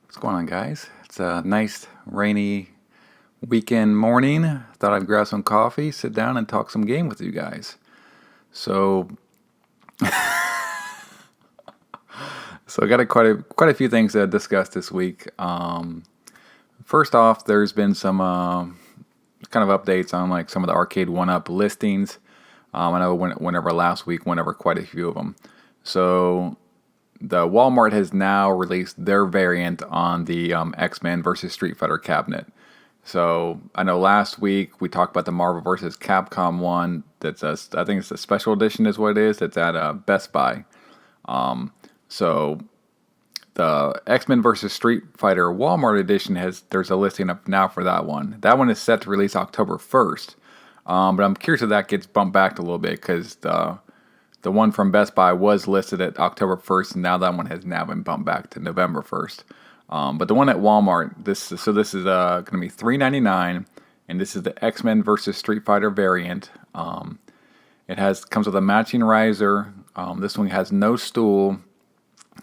What's going on, guys? It's a nice rainy weekend morning. Thought I'd grab some coffee, sit down, and talk some game with you guys. So, so I got quite a few things to discuss this week. First off, there's been some kind of updates on like some of the Arcade1Up listings. I know whenever last week, whenever quite a few of them. So the Walmart has now released their variant on the X-Men versus Street Fighter cabinet. So I know last week we talked about the Marvel versus Capcom one. I think it's a special edition, is what it is. It's at Best Buy. So the X-Men versus Street Fighter Walmart edition there's a listing up now for that one. That one is set to release October 1st. But I'm curious if that gets bumped back a little bit because the one from Best Buy was listed at October 1st, and now that one has now been bumped back to November 1st. But the one at Walmart, this is going to be $3.99, and this is the X-Men versus Street Fighter variant. It comes with a matching riser. This one has no stool.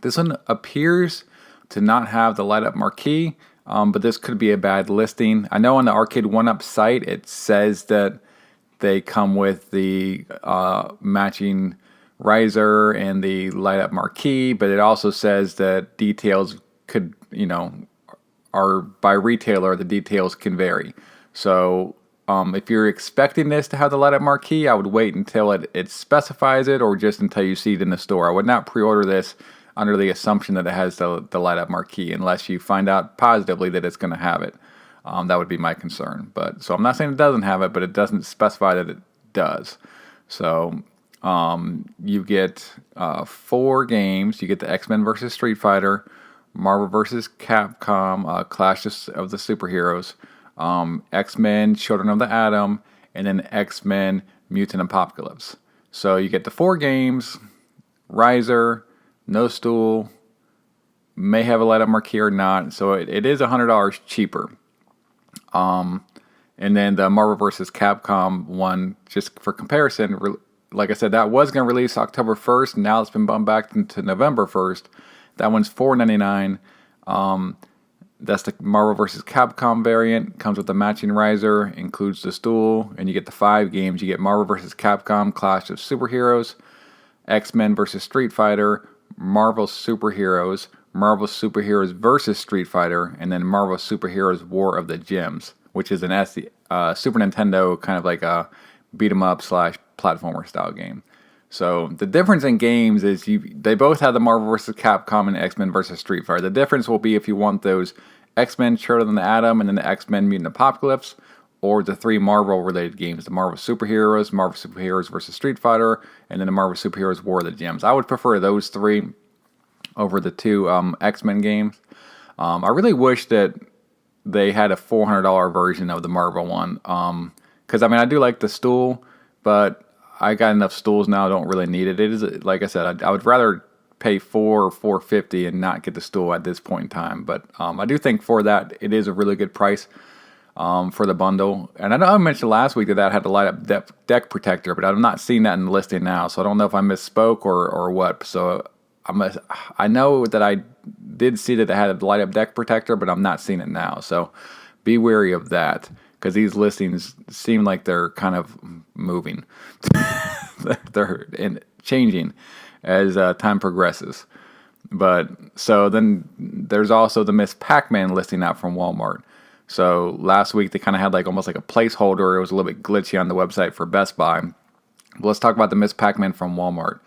This one appears to not have the light-up marquee, but this could be a bad listing. I know on the Arcade1Up site it says that they come with the matching riser and the light-up marquee, but it also says that details could, are by retailer, the details can vary. So if you're expecting this to have the light-up marquee, I would wait until it specifies it, or just until you see it in the store. I would not pre-order this under the assumption that it has the light-up marquee, unless you find out positively that it's going to have it. That would be my concern. So I'm not saying it doesn't have it, but it doesn't specify that it does. So you get 4 games. You get the X-Men versus Street Fighter, Marvel versus Capcom, Clash of the Superheroes, X-Men Children of the Atom, and then X-Men Mutant Apocalypse. So you get the 4 games, riser, no stool, may have a light-up marquee or not. So it is $100 cheaper. And then the Marvel vs. Capcom one, just for comparison, like I said, that was going to release October 1st. Now it's been bumped back to November 1st. That one's $4.99. That's the Marvel vs. Capcom variant. Comes with the matching riser, includes the stool, and you get the 5 games. You get Marvel vs. Capcom, Clash of Superheroes, X-Men vs. Street Fighter, Marvel Superheroes, Marvel Superheroes vs. Street Fighter, and then Marvel Superheroes War of the Gems, which is an Super Nintendo kind of like a beat-em-up / platformer style game. So the difference in games is they both have the Marvel vs. Capcom and X-Men vs. Street Fighter. The difference will be if you want those X-Men Children of the Atom and then the X-Men Mutant Apocalypse, or the 3 Marvel-related games, the Marvel Superheroes vs. Street Fighter, and then the Marvel Superheroes War of the Gems. I would prefer those 3 over the 2 X-Men games. I really wish that they had a $400 version of the Marvel one. Because, I do like the stool, but I got enough stools now, I don't really need it. It is, like I said, I would rather pay $4 or $4.50 and not get the stool at this point in time. But I do think for that, it is a really good price for the bundle. And I know I mentioned last week that had a light-up deck protector, but I'm not seeing that in the listing now. So I don't know if I misspoke or what. So I know that I did see that it had a light-up deck protector, but I'm not seeing it now. So be wary of that, because these listings seem like they're kind of moving. They're changing as time progresses. But so then there's also the Ms Pac-Man listing out from Walmart. So last week they kind of had almost like a placeholder. It was a little bit glitchy on the website for Best Buy. But let's talk about the Ms Pac-Man from Walmart.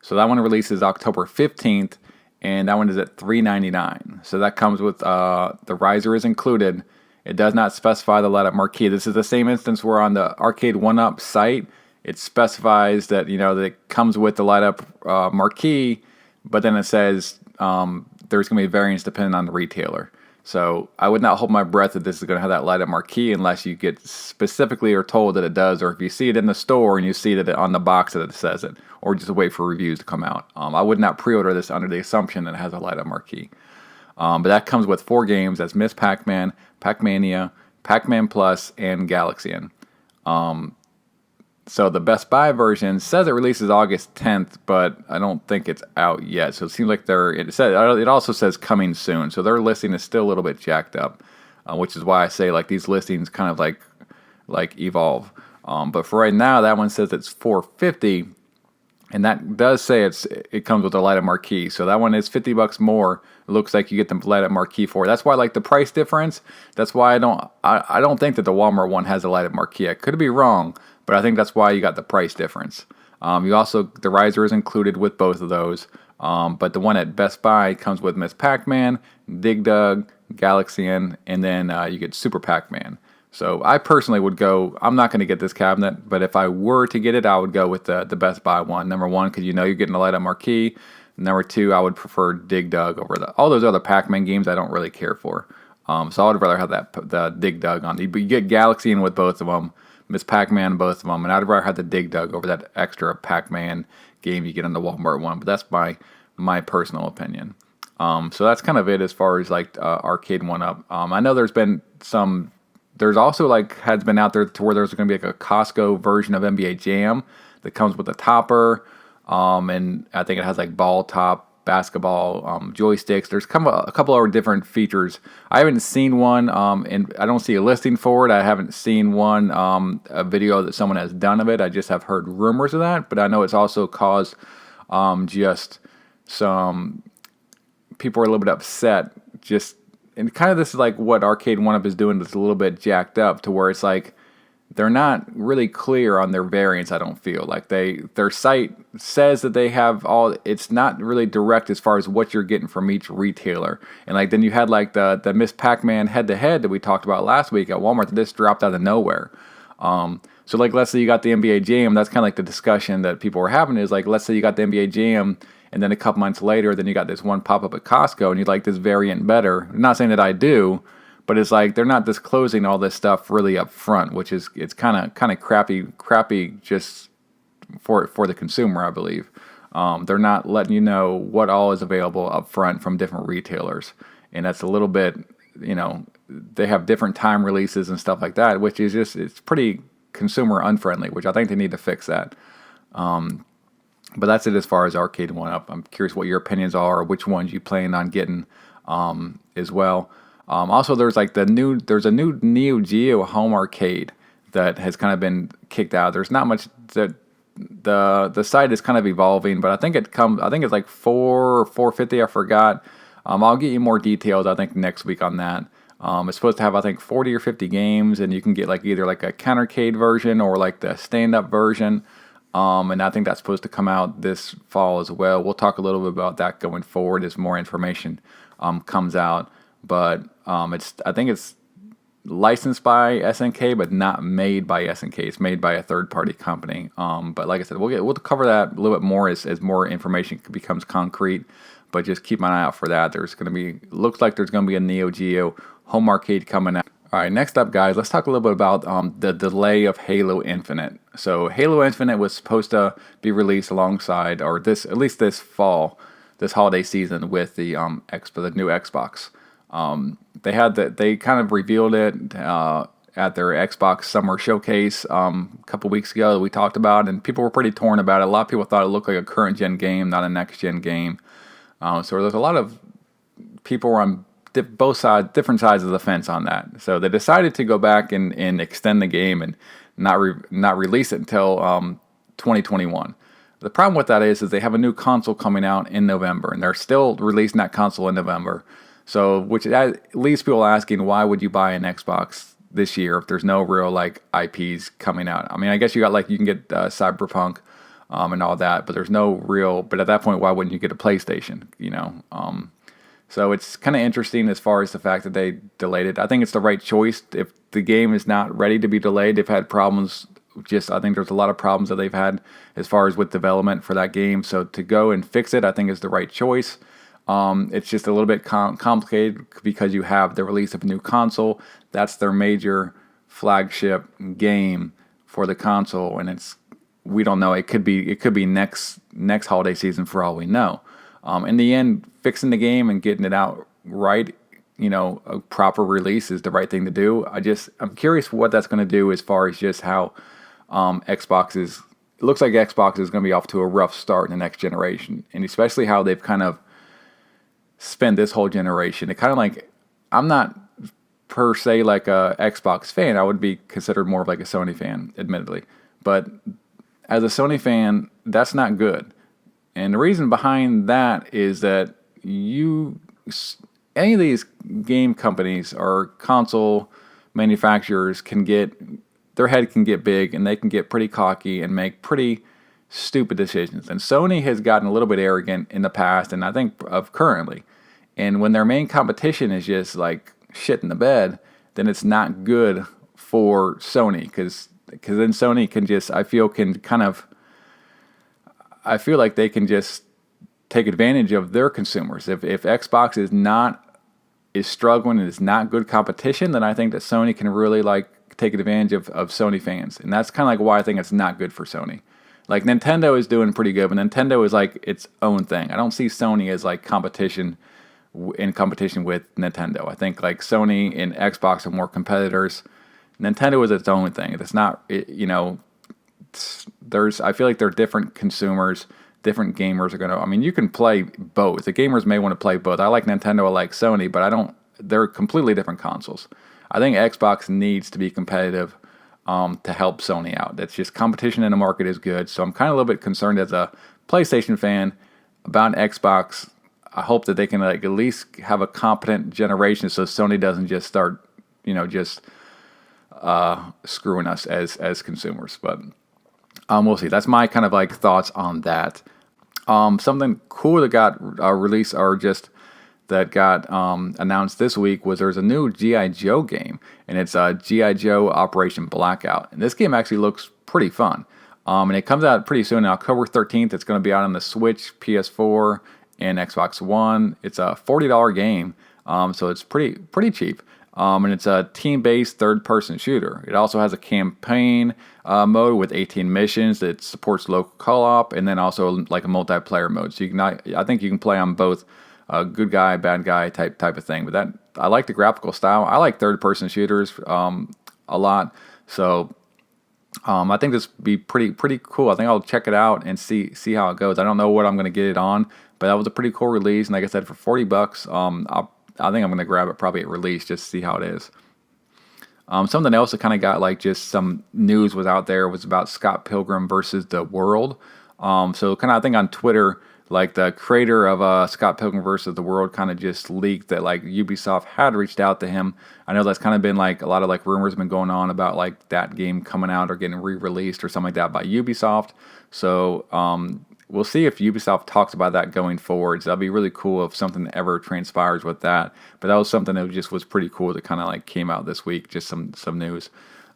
So that one releases October 15th, and that one is at $3.99. So that comes with the riser is included. It does not specify the light-up marquee. This is the same instance where on the Arcade1Up site, it specifies that that it comes with the light-up marquee, but then it says there's going to be variants depending on the retailer. So I would not hold my breath that this is going to have that light-up marquee unless you get specifically or told that it does, or if you see it in the store and you see that on the box that it says it, or just wait for reviews to come out. I would not pre-order this under the assumption that it has a light-up marquee. But that comes with 4 games. That's Ms Pac-Man, Pac-Mania, Pac-Man Plus, and Galaxian. So the Best Buy version says it releases August 10th, but I don't think it's out yet. So it seems like it also says coming soon. So their listing is still a little bit jacked up, which is why I say like these listings kind of like evolve. But for right now, that one says it's $450, and that does say it comes with a light up marquee. So that one is $50 more. It looks like you get the light up marquee for it. That's why like the price difference. That's why I don't think that the Walmart one has a light up marquee. I could be wrong, but I think that's why you got the price difference. The riser is included with both of those. But the one at Best Buy comes with Ms Pac-Man, Dig Dug, Galaxian, and then you get Super Pac-Man. So I personally would go, I'm not going to get this cabinet, but if I were to get it, I would go with the Best Buy one. Number one, because you're getting a light up marquee. Number two, I would prefer Dig Dug over all those other Pac-Man games I don't really care for. So I would rather have the Dig Dug on. But you get Galaxian with both of them, Ms Pac-Man both of them, and I'd rather have the Dig Dug over that extra Pac-Man game you get on the Walmart one. But that's my personal opinion. So that's kind of it as far as like Arcade1Up. I know there's also has been out there to where there's going to be like a Costco version of NBA Jam that comes with a topper, and I think it has like ball top, basketball, joysticks. There's a couple of different features. I haven't seen one, and I don't see a listing for it. I haven't seen one, a video that someone has done of it. I just have heard rumors of that, but I know it's also caused just some people are a little bit upset. And kind of this is like what Arcade1Up is doing that's a little bit jacked up to where it's like they're not really clear on their variants. I don't feel like their site says that they have it's not really direct as far as what you're getting from each retailer. And like then you had like the Ms Pac-Man head-to-head that we talked about last week at Walmart that just dropped out of nowhere. So like let's say you got the NBA Jam, that's kind of like the discussion that people were having is like let's say you got the NBA Jam, and then a couple months later, then you got this one pop up at Costco, and you like this variant better. I'm not saying that I do, but it's like they're not disclosing all this stuff really up front, which is it's kind of crappy just for the consumer, I believe. They're not letting you know what all is available up front from different retailers, and that's a little bit, they have different time releases and stuff like that, which is it's pretty consumer unfriendly, which I think they need to fix that. But that's it as far as Arcade1Up. I'm curious what your opinions are, or which ones you plan on getting as well. Also, there's a new NeoGeo home arcade that has kind of been kicked out. There's not much that the site is kind of evolving, but I think it's like $4 or $4.50. I forgot. I'll get you more details I think next week on that. It's supposed to have I think 40 or 50 games, and you can get like either like a countercade version or like the stand-up version. And I think that's supposed to come out this fall as well. We'll talk a little bit about that going forward as more information comes out. But I think it's licensed by SNK, but not made by SNK. It's made by a third-party company. But like I said, we'll cover that a little bit more as more information becomes concrete. But just keep an eye out for that. Looks like there's going to be a NeoGeo home arcade coming out. All right, next up, guys, let's talk a little bit about the delay of Halo Infinite. So Halo Infinite was supposed to be released alongside, or at least this fall, this holiday season with the new Xbox. They kind of revealed it at their Xbox Summer Showcase a couple weeks ago that we talked about, and people were pretty torn about it. A lot of people thought it looked like a current gen game, not a next gen game. So there's a lot of people were on different sides of the fence on that. So they decided to go back and extend the game and not release it until 2021. The problem with that is they have a new console coming out in November, and they're still releasing that console in November. So which leaves people asking, why would you buy an Xbox this year if there's no real like IPs coming out? I mean, I guess you can get Cyberpunk and all that, but there's no real. But at that point, why wouldn't you get a PlayStation? So it's kind of interesting as far as the fact that they delayed it. I think it's the right choice. If the game is not ready to be delayed, they've had problems. I think there's a lot of problems that they've had as far as with development for that game. So to go and fix it, I think is the right choice. It's just a little bit complicated because you have the release of a new console. That's their major flagship game for the console, and we don't know. It could be next holiday season for all we know. In the end, fixing the game and getting it out right, a proper release is the right thing to do. I'm curious what that's going to do as far as just how Xbox is. It looks like Xbox is going to be off to a rough start in the next generation, and especially how they've kind of spent this whole generation. It kind of like, I'm not per se like a Xbox fan. I would be considered more of like a Sony fan, admittedly. But as a Sony fan, that's not good. And the reason behind that is that any of these game companies or console manufacturers their head can get big, and they can get pretty cocky and make pretty stupid decisions. And Sony has gotten a little bit arrogant in the past, and I think of currently. And when their main competition is just like shit in the bed, then it's not good for Sony, because then Sony can just, I feel like they can just take advantage of their consumers. If Xbox is struggling and is not good competition, then I think that Sony can really like take advantage of Sony fans. And that's kind of like why I think it's not good for Sony. Like Nintendo is doing pretty good, but Nintendo is like its own thing. I don't see Sony as like in competition with Nintendo. I think like Sony and Xbox are more competitors. Nintendo is its own thing. It's not, I feel like they're different consumers. Different gamers are going to, I mean, you can play both. The gamers may want to play both. I like Nintendo, I like Sony, but they're completely different consoles. I think Xbox needs to be competitive to help Sony out. That's just competition in the market is good. So I'm kind of a little bit concerned as a PlayStation fan about Xbox. I hope that they can like at least have a competent generation so Sony doesn't just start, screwing us as consumers. But we'll see. That's my kind of like thoughts on that. Something cool that got released or just that got announced this week was there's a new G.I. Joe game, and it's G.I. Joe Operation Blackout. And this game actually looks pretty fun. And it comes out pretty soon, October 13th. It's going to be out on the Switch, PS4, and Xbox One. It's a $40 game, so it's pretty cheap. And it's a team-based third-person shooter. It also has a campaign mode with 18 missions that supports local co-op, and then also like a multiplayer mode. So I think you can play on both good guy, bad guy type of thing. But I like the graphical style. I like third-person shooters a lot. So I think this would be pretty cool. I think I'll check it out and see how it goes. I don't know what I'm going to get it on, but that was a pretty cool release. And like I said, for $40, I think I'm going to grab it probably at release just to see how it is. Something else that kind of got like just some news was out there was about Scott Pilgrim versus the World. So kind of I think on Twitter, like the creator of Scott Pilgrim versus the World kind of just leaked that like Ubisoft had reached out to him. I know that's kind of been like a lot of like rumors have been going on about like that game coming out or getting re-released or something like that by Ubisoft. So we'll see if Ubisoft talks about that going forward. So that'd be really cool if something ever transpires with that. But that was something that just was pretty cool that kind of like came out this week. Just some news.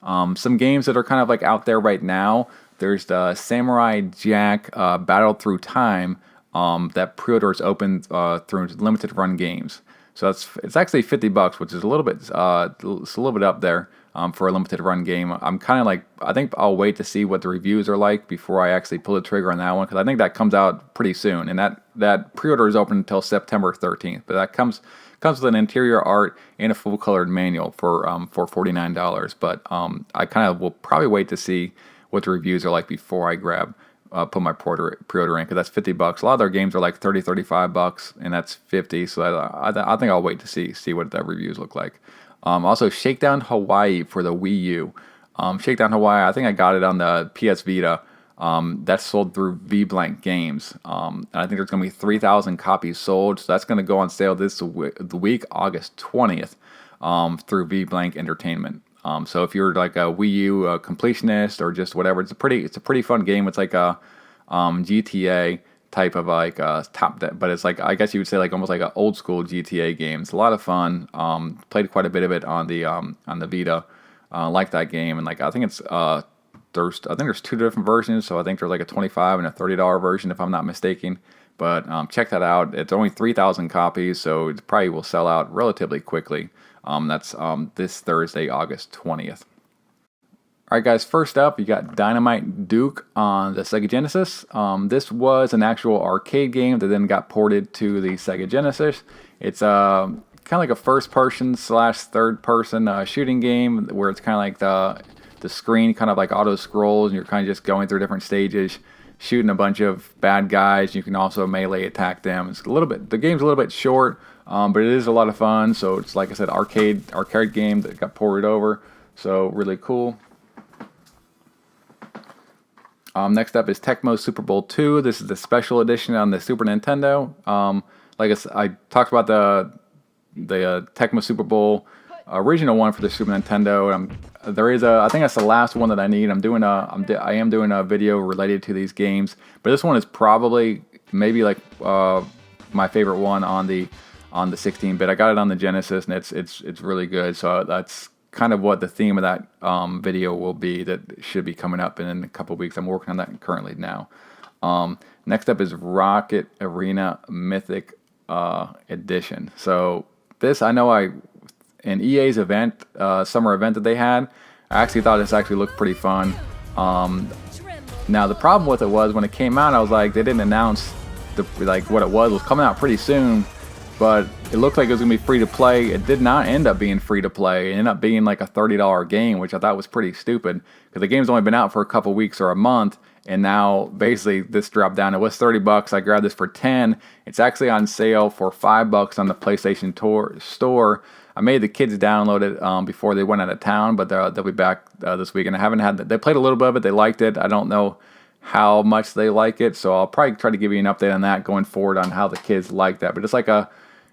Some games that are kind of like out there right now. There's the Samurai Jack Battle Through Time that pre-order is open through limited run games. So it's actually $50, which is a little bit up there for a limited run game. I'm kind of like, I think I'll wait to see what the reviews are like before I actually pull the trigger on that one, because I think that comes out pretty soon, and that pre-order is open until September 13th. But that comes with an interior art and a full colored manual for $49. But I kind of will probably wait to see what the reviews are like before I put my pre-order in, because that's $50. A lot of their games are like $30, $35, and that's $50. So I think I'll wait to see what the reviews look like. Also, Shakedown Hawaii for the Wii U. Shakedown Hawaii, I think I got it on the PS Vita. That's sold through VBlank Games. And I think there's going to be 3,000 copies sold. So that's going to go on sale the week, August 20th, through VBlank Entertainment. So if you're like a Wii U completionist or just whatever, it's a pretty fun game. It's like a GTA type of like but it's like, I guess you would say like almost like an old school GTA game. It's a lot of fun. Played quite a bit of it on the Vita. Like that game, and like I think it's there's two different versions. So I think there's like a $25 and a $30 version if I'm not mistaken. But check that out. It's only 3,000 copies, so it probably will sell out relatively quickly. That's this Thursday, August 20th. Alright guys, first up, you got Dynamite Duke on the Sega Genesis. This was an actual arcade game that then got ported to the Sega Genesis. It's kind of like a first-person / third-person shooting game where it's kind of like the screen kind of like auto scrolls, and you're kind of just going through different stages, shooting a bunch of bad guys. You can also melee attack them. It's a little bit, the game's a little bit short, but it is a lot of fun. So it's, like I said, arcade game that got ported over. So really cool. Next up is Tecmo Super Bowl 2. This is the special edition on the Super Nintendo. Like I talked about the Tecmo Super Bowl original one for the Super Nintendo. There is I think that's the last one that I need. I am doing a video related to these games, but this one is probably maybe like my favorite one on the 16-bit. I got it on the Genesis, and it's really good. So that's kind of what the theme of that video will be. That should be coming up in a couple weeks. I'm working on that currently now. Next up is Rocket Arena Mythic Edition. So this, I know in EA's event, summer event that they had, I actually thought this actually looked pretty fun. Now the problem with it was when it came out, I was like, they didn't announce what it was. It was coming out pretty soon, but it looked like it was gonna be free to play. It did not end up being free to play. It ended up being like a $30 game, which I thought was pretty stupid because the game's only been out for a couple weeks or a month, and now basically this dropped down. It was $30. I grabbed this for 10. It's actually on sale for $5 on the PlayStation store. I made the kids download it before they went out of town, but they'll be back this week. And I haven't had they played a little bit of it. They liked it. I don't know how much they like it, so I'll probably try to give you an update on that going forward on how the kids like that. But it's like a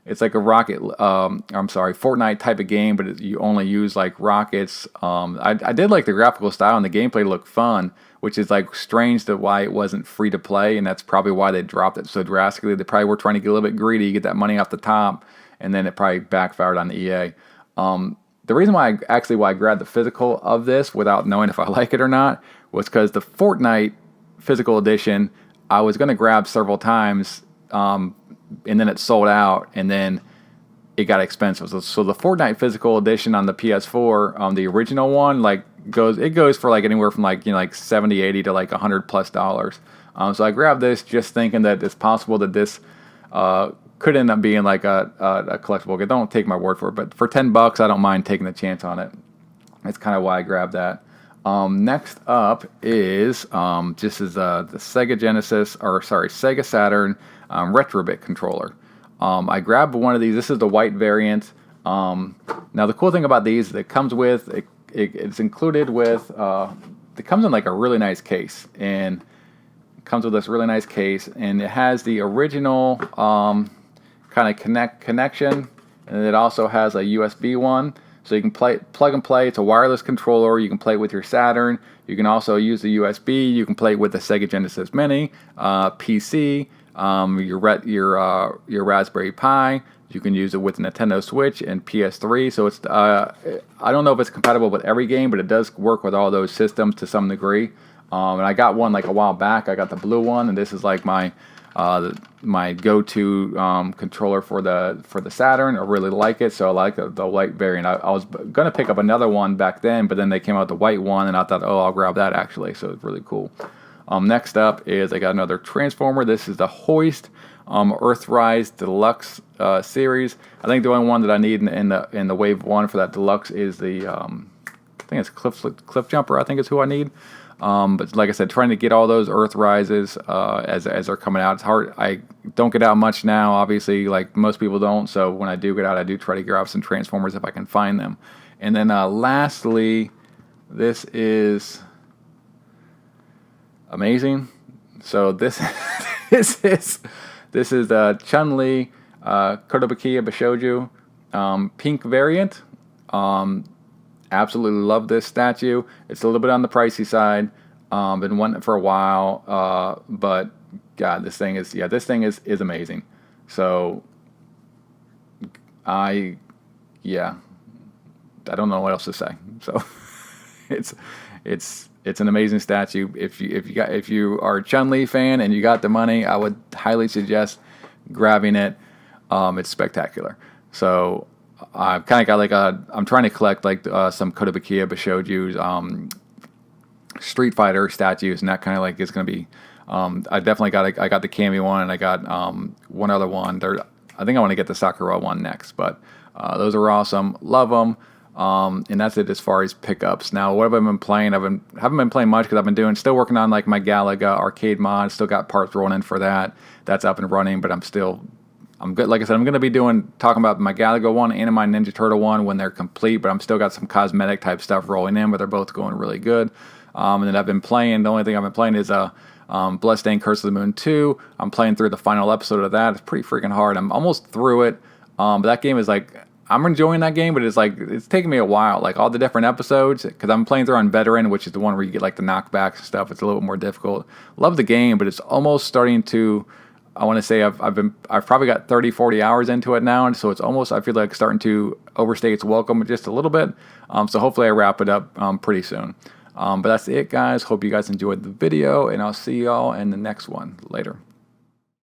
Fortnite type of game, but you only use like rockets. I did like the graphical style, and the gameplay looked fun, which is like strange to why it wasn't free to play, and that's probably why they dropped it so drastically. They probably were trying to get a little bit greedy, get that money off the top, and then it probably backfired on the EA. The reason why I grabbed the physical of this without knowing if I like it or not was because the Fortnite physical edition I was going to grab several times, and then it sold out, and then it got expensive. So the Fortnite physical edition on the PS4, the original one, goes for like anywhere from like 70, 80 to like $100+. So I grabbed this just thinking that it's possible that this could end up being like a collectible. Don't take my word for it, but for $10, I don't mind taking the chance on it. That's kind of why I grabbed that. Next up is this is the Sega Saturn Retrobit controller. I grabbed one of these. This is the white variant. Now the cool thing about these, it comes with it's included with it comes in like a really nice case, and it comes with this really nice case, and it has the original kind of connection, and it also has a USB one, so you can plug and play. It's a wireless controller. You can play it with your Saturn. You can also use the USB. You can play it with the Sega Genesis Mini, PC, your Raspberry Pi. You can use it with Nintendo Switch and PS3. So it's I don't know if it's compatible with every game, but it does work with all those systems to some degree. And I got one like a while back. I got the blue one, and this is like my go-to controller for the Saturn. I really like it, so I like the white variant. I was gonna pick up another one back then, but then they came out with the white one, and I thought, I'll grab that actually. So it's really cool. Next up is I got another Transformer. This is the Hoist Earthrise Deluxe series. I think the only one that I need in the Wave 1 for that Deluxe is the I think it's Cliff Jumper. I think is who I need. But like I said, trying to get all those Earth Rises as they're coming out. It's hard. I don't get out much now, obviously, like most people don't. So when I do get out, I do try to grab some Transformers if I can find them. And then lastly, this is amazing. So this this is the Chun-Li Kotobukiya Bashoujo pink variant. Absolutely love this statue. It's a little bit on the pricey side. Been wanting it for a while, but God, this thing is amazing. So I don't know what else to say. So it's an amazing statue. If you are a Chun-Li fan and you got the money, I would highly suggest grabbing it. It's spectacular. So I've kind of got I'm trying to collect some Kotobukiya Bashoujo's Street Fighter statues, and that kind of is going to be. I definitely I got the Cammy one, and I got one other one. I think I want to get the Sakura one next, but those are awesome. Love them. And that's it as far as pickups. Now, what have I been playing? Haven't been playing much because I've been still working on like my Galaga arcade mod. Still got parts rolling in for that. That's up and running, but I'm good. Like I said, I'm going to be talking about my Galaga one and my Ninja Turtle one when they're complete, but I'm still got some cosmetic type stuff rolling in, but they're both going really good. And then I've been playing, the only thing I've been playing is Bloodstained Curse of the Moon 2. I'm playing through the final episode of that. It's pretty freaking hard. I'm almost through it. But that game is like, I'm enjoying that game, but it's taking me a while. Like all the different episodes, because I'm playing through on Veteran, which is the one where you get like the knockbacks and stuff. It's a little bit more difficult. Love the game, but it's almost starting to, I want to say I've probably got 30, 40 hours into it now, and so it's almost, I feel like, starting to overstay its welcome just a little bit. So hopefully I wrap it up pretty soon. But that's it, guys. Hope you guys enjoyed the video, and I'll see y'all in the next one. Later.